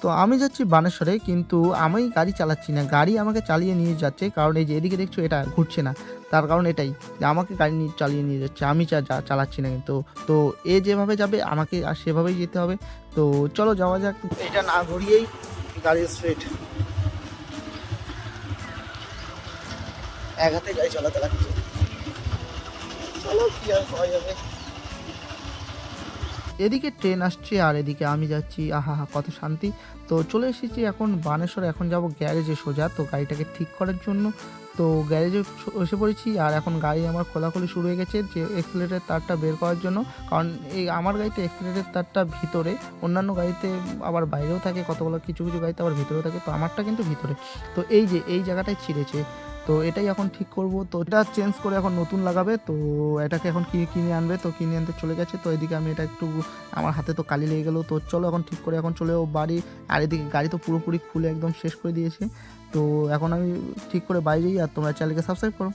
তো আমি যাচ্ছি বানেশ্বরে, কিন্তু আমি গাড়ি চালাচ্ছি না, গাড়ি আমাকে চালিয়ে নিয়ে যাচ্ছে। কারণ এই যে এদিকে দেখছো এটা ঘুরছে না, তার কারণ এটাই যে আমাকে গাড়ি নিয়ে চালিয়ে নিয়ে যাচ্ছে, আমি চালাচ্ছি না কিন্তু। তো এ যেভাবে যাবে আমাকে আর সেভাবেই যেতে হবে। তো চলো যাওয়া যাক। এটা না ঘুরিয়েই গাড়ির স্পিড, এক হাতে গাড়ি চালাতে লাগছে। চলো কি আর করা যাবে। এদিকে ট্রেন আসছে আর এদিকে আমি যাচ্ছি, আহা হা কত শান্তি। তো চলে এসেছি এখন বানেশ্বর, এখন যাব গ্যারেজে সোজা তো গাড়িটাকে ঠিক করার জন্য। তো গ্যারেজে এসে পড়েছি আর এখন গাড়ি আমার খোলাখুলি শুরু হয়ে গেছে যে এক্সিলারেটর তারটা বের করার জন্য। কারণ এই আমার গাড়িতে এক্সিলারেটর তারটা ভিতরে, অন্যান্য গাড়িতে আবার বাইরেও থাকে, কতগুলো কিছু কিছু গাড়িতে আবার ভিতরেও থাকে, তো আমারটা কিন্তু ভিতরে। তো এই যে এই জায়গাটায় ছিঁড়েছে, তো এটাই এখন ঠিক করব। তো এটা চেঞ্জ করে এখন নতুন লাগাবে, তো এটাকে এখন কিনে আনবে, তো কিনে আনতে চলে গেছে। তো এদিকে আমি এটা একটু, আমার হাতে তো কালি লেগে গেলো। তো চলো এখন ঠিক করে এখন চলেও বাড়ি। আর এদিকে গাড়ি তো পুরোপুরি খুলে একদম শেষ করে দিয়েছে। তো এখন আমি ঠিক করে বাইরেই, আর তোমরা চ্যানেলকে সাবস্ক্রাইব করো।